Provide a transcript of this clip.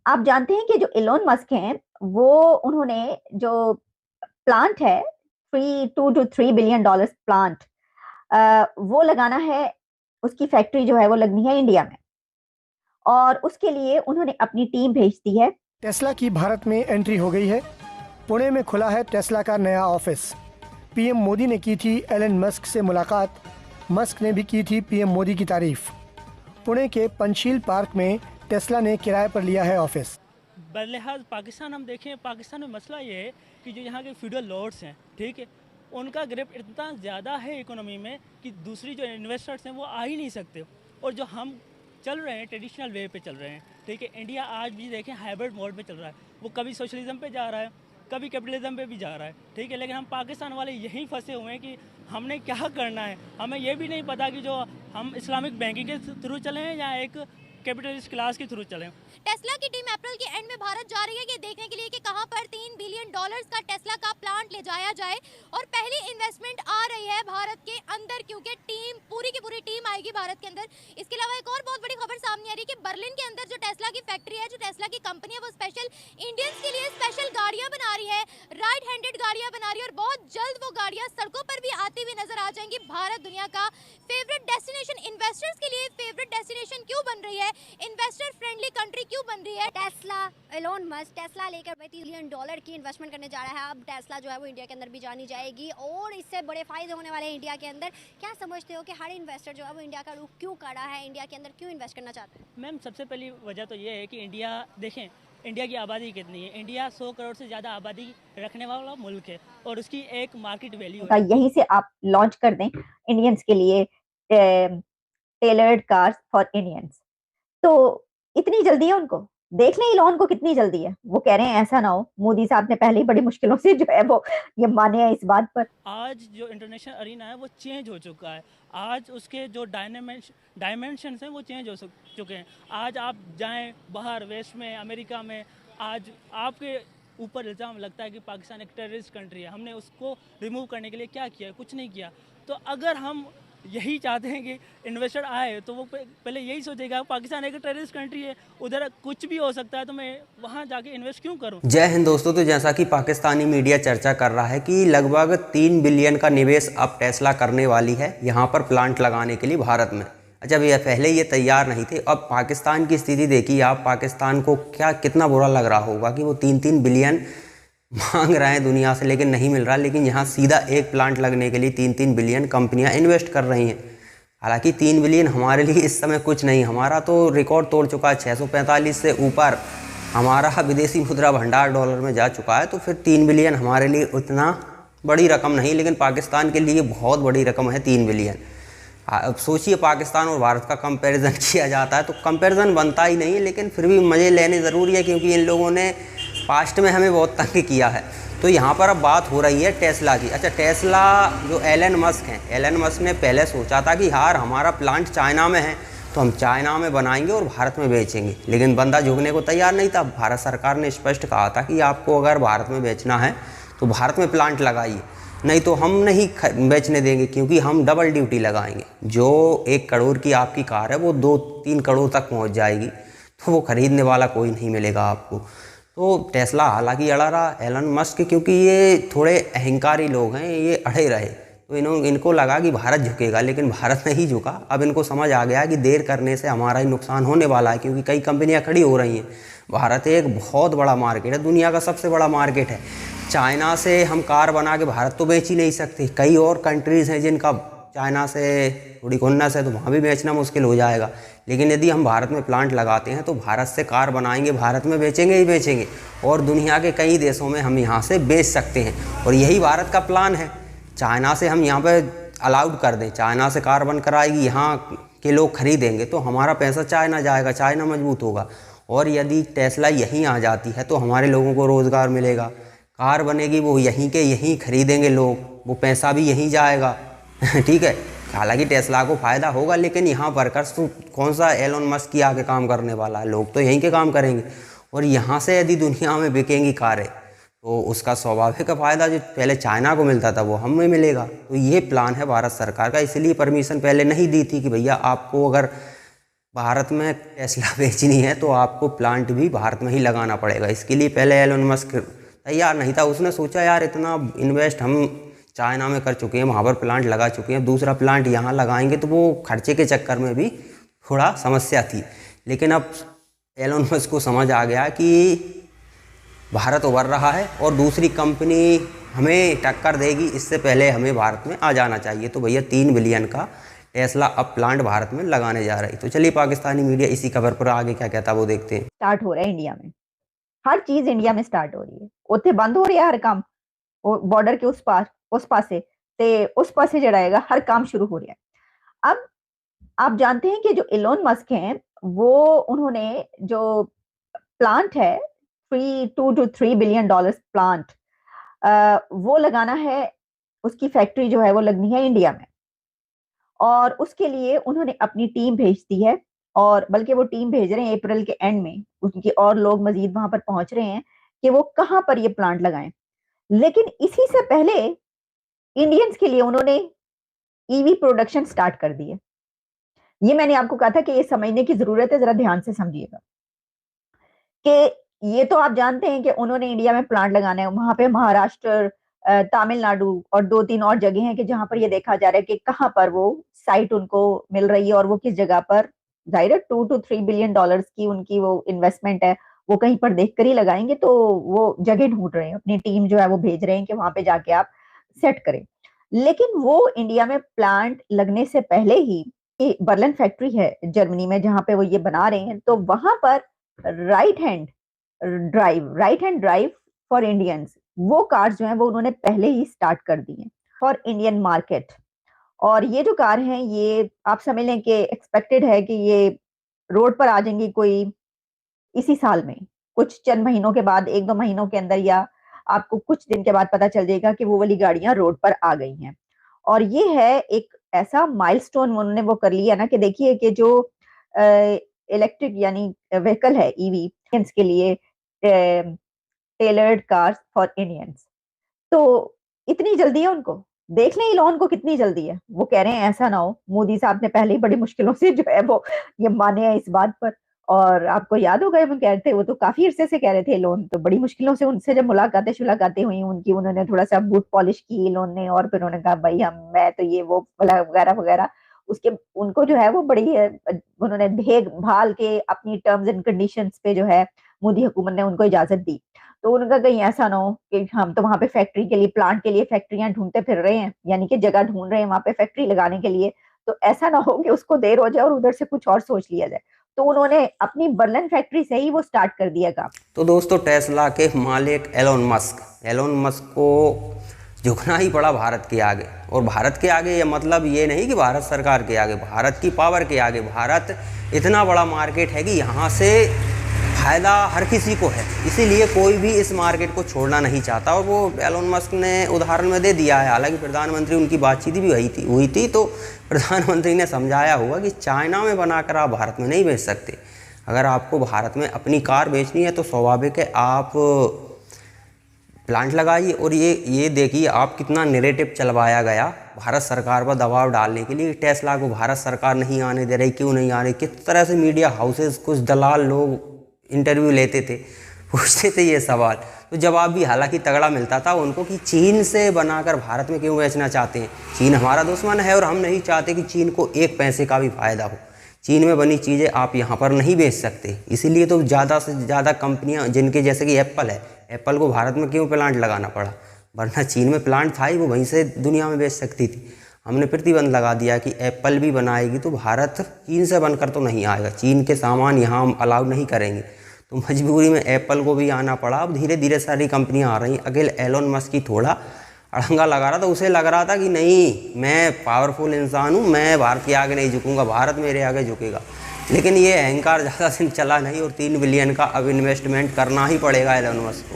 आप जानते हैं कि जो इलोन मस्क हैं, वो उन्होंने जो प्लांट है, 2 to 3 बिलियन डॉलर प्लांट, वो लगाना है। उसकी फैक्ट्री जो है वो लगनी है इंडिया में, और उसके लिए उन्होंने अपनी टीम भेज दी है। टेस्ला की भारत में एंट्री हो गई है। पुणे में खुला है टेस्ला का नया ऑफिस। पीएम मोदी ने की थी एलन मस्क से मुलाकात। मस्क ने भी की थी पीएम मोदी की तारीफ। पुणे के पंचशील पार्क में टेस्ला ने किराए पर लिया है ऑफिस। बरलिहाज पाकिस्तान हम देखें, पाकिस्तान में मसला ये है कि जो यहाँ के फ्यूडल लॉर्ड्स हैं, ठीक है, उनका ग्रिप इतना ज़्यादा है इकोनॉमी में कि दूसरी जो इन्वेस्टर्स हैं वो आ ही नहीं सकते। और जो हम चल रहे हैं ट्रेडिशनल वे पे चल रहे हैं, ठीक है, इंडिया आज भी देखें हाइब्रिड मोड पे चल रहा है। वो कभी सोशलिज्म पे जा रहा है, कभी कैपिटलिज्म पे भी जा रहा है, ठीक है, लेकिन हम पाकिस्तान वाले यहीं फंसे हुए हैं कि हमने क्या करना है। हमें ये भी नहीं पता कि जो हम इस्लामिक बैंकिंग के थ्रू चले हैं या एक कैपिटलिस्ट क्लास के थ्रू चले। टेस्ला की टीम अप्रैल के एंड में भारत जा रही है ये देखने के लिए कि कहां पर 3 बिलियन डॉलर्स का टेस्ला का प्लांट ले जाया जाए, और पहली इन्वेस्टमेंट आ रही है भारत के अंदर, क्योंकि टीम पूरी की पूरी टीम आएगी भारत के अंदर। इसके अलावा एक और बहुत बड़ी खबर सामने आ रही है कि बर्लिन के अंदर जो टेस्ला की फैक्ट्री है, जो टेस्ला की कंपनी है, वो स्पेशल इंडियंस के लिए स्पेशल गाड़ियां बना रही है, राइट हैंडेड गाड़ियां बना रही है, और बहुत जल्द वो गाड़ियां सड़कों पर भी आती हुई नजर आ जाएंगी। भारत दुनिया का फेवरेट डेस्टिनेशन, इन्वेस्टर्स के लिए फेवरेट डेस्टिनेशन क्यों बन रही है, इन्वेस्टर फ्रेंडली कंट्री क्यों बन रही है। टेस्ला, एलोन मस्क टेस्ला लेकर $30 बिलियन की इन्वेस्टमेंट करने जा रहा है। अब टेस्ला जो है वो इंडिया के अंदर भी जानी जाएगी और इससे बड़े फायदे होने वाले हैं इंडिया के अंदर। क्या समझते हो कि हर इन्वेस्टर जो है वो इंडिया का रुख क्यों कर रहा है, इंडिया के अंदर क्यों इन्वेस्ट करना चाहता है? मैम, सबसे पहली वजह तो ये है कि इंडिया देखें, इंडिया की आबादी कितनी है। इंडिया 100 करोड़ से ज़्यादा आबादी रखने वाला मुल्क है और उसकी एक मार्केट वैल्यू है। यहीं से आप लॉन्च कर दें इंडियंस के लिए टेलर्ड कार्स फॉर इंडियंस। तो इतनी जल्दी है उनको? देख लें इलॉन को कितनी जल्दी है। वो कह रहे हैं ऐसा ना हो, मोदी साहब ने पहले ही बड़ी मुश्किलों से जो है वो ये माने हैं इस बात पर। आज जो इंटरनेशनल अरीना है वो चेंज हो चुका है। आज उसके जो डायमेंशंस हैं वो चेंज हो चुके हैं। आज आप जाएं बाहर वेस्ट में, अमेरिका में, आज आपके ऊपर इल्ज़ाम लगता है कि पाकिस्तान एक टेररिस्ट कंट्री है। हमने उसको रिमूव करने के लिए क्या किया? कुछ नहीं किया। तो अगर हम यही चाहते हैं कि इन्वेस्टर आए तो वो पहले यही सोचेगा पाकिस्तान एक टेररिस्ट कंट्री है, उधर कुछ भी हो सकता है, तो मैं वहाँ जाके इन्वेस्ट क्यों करूँ। जय हिंद दोस्तों। तो जैसा कि पाकिस्तानी मीडिया चर्चा कर रहा है कि लगभग 3 बिलियन का निवेश अब टेस्ला करने वाली है यहाँ पर प्लांट लगाने के लिए भारत में। अच्छा भैया, पहले ये तैयार नहीं थे। अब पाकिस्तान की स्थिति देखिए आप, पाकिस्तान को क्या कितना बुरा लग रहा होगा कि वो 3-3 बिलियन मांग रहे हैं दुनिया से लेकिन नहीं मिल रहा, लेकिन यहाँ सीधा एक प्लांट लगने के लिए 3-3 बिलियन कंपनियां इन्वेस्ट कर रही हैं। हालांकि 3 बिलियन हमारे लिए इस समय कुछ नहीं, हमारा तो रिकॉर्ड तोड़ चुका है। 645 से ऊपर हमारा विदेशी मुद्रा भंडार डॉलर में जा चुका है। तो फिर 3 बिलियन हमारे लिए उतना बड़ी रकम नहीं, लेकिन पाकिस्तान के लिए बहुत बड़ी रकम है 3 बिलियन। अब सोचिए, पाकिस्तान और भारत का कंपैरिजन किया जाता है तो कंपैरिजन बनता ही नहीं है, लेकिन फिर भी मज़े लेने ज़रूरी है क्योंकि इन लोगों ने पास्ट में हमें बहुत तंग किया है। तो यहाँ पर अब बात हो रही है टेस्ला की। अच्छा, टेस्ला जो एलन मस्क हैं, एलन मस्क ने पहले सोचा था कि यार हमारा प्लांट चाइना में है तो हम चाइना में बनाएंगे और भारत में बेचेंगे, लेकिन बंदा झुकने को तैयार नहीं था। भारत सरकार ने स्पष्ट कहा था कि आपको अगर भारत में बेचना है तो भारत में प्लांट लगाइए, नहीं तो हम नहीं बेचने देंगे, क्योंकि हम डबल ड्यूटी लगाएंगे। जो 1 करोड़ की आपकी कार है वो 2-3 करोड़ तक पहुंच जाएगी, तो वो खरीदने वाला कोई नहीं मिलेगा आपको। तो टेस्ला हालांकि अड़ा रहा एलन मस्क, क्योंकि ये थोड़े अहंकारी लोग हैं, ये अड़े रहे तो इनको लगा कि भारत झुकेगा, लेकिन भारत नहीं झुका। अब इनको समझ आ गया कि देर करने से हमारा ही नुकसान होने वाला है, क्योंकि कई कंपनियां खड़ी हो रही हैं। भारत एक बहुत बड़ा मार्केट है, दुनिया का सबसे बड़ा मार्केट है। चाइना से हम कार बना के भारत तो बेच ही नहीं सकते। कई और कंट्रीज़ हैं जिनका चाइना से थोड़ी खुन्नस है, तो वहाँ भी बेचना मुश्किल हो जाएगा। लेकिन यदि हम भारत में प्लांट लगाते हैं तो भारत से कार बनाएंगे, भारत में बेचेंगे ही बेचेंगे, और दुनिया के कई देशों में हम यहाँ से बेच सकते हैं। और यही भारत का प्लान है। चाइना से हम यहाँ पर अलाउड कर दें, चाइना से कार बनकर आएगी, यहाँ के लोग खरीदेंगे, तो हमारा पैसा चाइना जाएगा, चाइना मजबूत होगा। और यदि टेस्ला यहीं आ जाती है तो हमारे लोगों को रोज़गार मिलेगा, कार बनेगी, वो यहीं के यहीं खरीदेंगे लोग, वो पैसा भी यहीं जाएगा। ठीक है, हालांकि टेस्ला को फ़ायदा होगा, लेकिन यहाँ वर्कर्स तो कौन सा एलोन मस्क की आके काम करने वाला है, लोग तो यहीं के काम करेंगे। और यहाँ से यदि दुनिया में बिकेंगी कारें तो उसका स्वाभाविक फ़ायदा जो पहले चाइना को मिलता था वो हमें मिलेगा। तो ये प्लान है भारत सरकार का, इसलिए परमिशन पहले नहीं दी थी कि भैया आपको अगर भारत में टेस्ला बेचनी है तो आपको प्लांट भी भारत में ही लगाना पड़ेगा। इसके लिए पहले एलोन मस्क तैयार नहीं था। उसने सोचा यार इतना इन्वेस्ट हम चाइना में कर चुके हैं, वहाँ पर प्लांट लगा चुके हैं, दूसरा प्लांट यहाँ लगाएंगे तो वो खर्चे के चक्कर में भी थोड़ा समस्या थी। लेकिन अब एलोन मस्क को समझ आ गया कि भारत उभर रहा है और दूसरी कंपनी हमें टक्कर देगी, इससे पहले हमें भारत में आ जाना चाहिए। तो भैया 3 बिलियन का टेस्ला अब प्लांट भारत में लगाने जा रही। तो चलिए पाकिस्तानी मीडिया इसी खबर पर आगे क्या कहता है वो देखते हैं। स्टार्ट हो रहा है इंडिया में, हर चीज इंडिया में स्टार्ट हो रही है। उत्थे बंद हो रहा है हर काम, बॉर्डर के उस पासे ते उस पासे जड़ाएगा, हर काम शुरू हो रहा है। अब आप जानते हैं कि जो एलोन मस्क हैं वो उन्होंने जो प्लांट है 2 to 3 बिलियन डॉलर्स प्लांट वो लगाना है, उसकी फैक्ट्री जो है वो लगनी है इंडिया में। और उसके लिए उन्होंने अपनी टीम भेज दी है, और बल्कि वो टीम भेज रहे हैं अप्रैल के एंड में, उनकी और लोग मजीद वहां पर पहुंच रहे हैं कि वो कहां पर ये प्लांट लगाएं। लेकिन इसी से पहले इंडियंस के लिए उन्होंने ईवी प्रोडक्शन स्टार्ट कर दी है। ये मैंने आपको कहा था कि ये समझने की जरूरत है, जरा ध्यान से समझिएगा कि ये तो आप जानते हैं कि उन्होंने इंडिया में प्लांट लगाना है। वहां पे महाराष्ट्र, तमिलनाडु और 2-3 और जगह हैं कि जहां पर ये देखा जा रहा है कि कहां पर वो साइट उनको मिल रही है और वो किस जगह पर। जाहिर है 2 to 3 बिलियन डॉलर्स की उनकी वो इन्वेस्टमेंट है, वो कहीं पर देख कर ही लगाएंगे। तो वो जगह ढूंढ रहे हैं, अपनी टीम जो है वो भेज रहे हैं कि वहां पे जाके आप सेट करें। लेकिन वो इंडिया में प्लांट लगने से पहले ही बर्लिन फैक्ट्री है जर्मनी में जहां पे वो ये बना रहे हैं, तो वहां पर right hand drive for Indians वो कार्स जो हैं वो उन्होंने पहले ही स्टार्ट कर दी हैं फॉर इंडियन मार्केट। और ये जो कार हैं ये आप समझ लें कि एक्सपेक्टेड है कि ये रोड पर आ जाएंगी कोई इसी साल में, कुछ चंद महीनों के बाद, 1-2 महीनों के अंदर, या आपको कुछ दिन के बाद पता चल जाएगा कि वो वाली गाड़ियां रोड पर आ गई हैं। और ये है एक ऐसा माइलस्टोन उन्होंने वो कर लिया ना कि देखिए कि जो इलेक्ट्रिक यानी व्हीकल है ईवी के लिए टेलर्ड कार्स फॉर इंडियंस, तो इतनी जल्दी है उनको। देख लें इलॉन को कितनी जल्दी है। वो कह रहे हैं ऐसा ना हो, मोदी साहब ने पहले ही बड़ी मुश्किलों से जो है वो ये माने हैं इस बात पर। और आपको याद होगा वो कह रहे थे, वो तो काफी अरसे से कह रहे थे इलॉन, तो बड़ी मुश्किलों से उनसे जब मुलाकातें हुई उनकी, उन्होंने थोड़ा सा बूट पॉलिश की इलॉन ने, और फिर उन्होंने कहा भाई मैं तो ये वो वगैरह वगैरह। उसके उनको जो है वो बड़ी उन्होंने देख भाल के अपनी टर्म्स एंड कंडीशंस पे जो है मोदी हुकूमत ने उनको इजाजत दी। तो उनका कहीं ऐसा ना हो कि हम तो वहां पे फैक्ट्री के लिए, प्लांट के लिए फैक्ट्रियां ढूंढते फिर रहे हैं, यानी कि जगह ढूंढ रहे हैं वहां पे फैक्ट्री लगाने के लिए, तो ऐसा ना हो कि उसको देर हो जाए और उधर से कुछ और सोच लिया जाए। तो उन्होंने अपनी बर्लिन फैक्ट्री से ही वो स्टार्ट कर दिया काम। तो दोस्तों टेस्ला के मालिक एलोन मस्क को झुकना ही पड़ा भारत के आगे। और भारत के आगे ये मतलब ये नहीं कि भारत सरकार के आगे, भारत की पावर के आगे। भारत इतना बड़ा मार्केट है कि यहाँ से फ़ायदा हर किसी को है, इसीलिए कोई भी इस मार्केट को छोड़ना नहीं चाहता। और वो एलोन मस्क ने उदाहरण में दे दिया है। हालांकि प्रधानमंत्री उनकी बातचीत भी हुई थी तो प्रधानमंत्री ने समझाया होगा कि चाइना में बनाकर आप भारत में नहीं बेच सकते। अगर आपको भारत में अपनी कार बेचनी है तो स्वाभाविक है आप प्लांट लगाइए। और ये देखिए आप कितना नैरेटिव चलवाया गया भारत सरकार पर दबाव डालने के लिए। टेस्ला को भारत सरकार नहीं आने दे रही, क्यों नहीं आ रही, किस तरह से मीडिया हाउसेस, कुछ दलाल लोग इंटरव्यू लेते थे, पूछते थे ये सवाल, तो जवाब भी हालांकि तगड़ा मिलता था उनको कि चीन से बनाकर भारत में क्यों बेचना चाहते हैं। चीन हमारा दुश्मन है और हम नहीं चाहते कि चीन को एक पैसे का भी फ़ायदा हो। चीन में बनी चीज़ें आप यहाँ पर नहीं बेच सकते, इसीलिए तो ज़्यादा से ज़्यादा कंपनियाँ जिनके जैसे कि एप्पल है, एप्पल को भारत में क्यों प्लांट लगाना पड़ा, वरना चीन में प्लांट था ही, वो वहीं से दुनिया में बेच सकती थी। हमने प्रतिबंध लगा दिया कि एप्पल भी बनाएगी तो भारत चीन से बनकर तो नहीं आएगा, चीन के सामान यहाँ हम अलाउ नहीं करेंगे। तो मजबूरी में एप्पल को भी आना पड़ा। अब धीरे धीरे सारी कंपनियां आ रही हैं। अकेले एलोन मस्क ही थोड़ा अड़ंगा लगा रहा था, उसे लग रहा था कि नहीं मैं पावरफुल इंसान हूँ, मैं भारत के आगे नहीं झुकूंगा, भारत मेरे आगे झुकेगा। लेकिन ये अहंकार ज़्यादा दिन चला नहीं और 3 बिलियन का अब इन्वेस्टमेंट करना ही पड़ेगा एलोन मस्क को।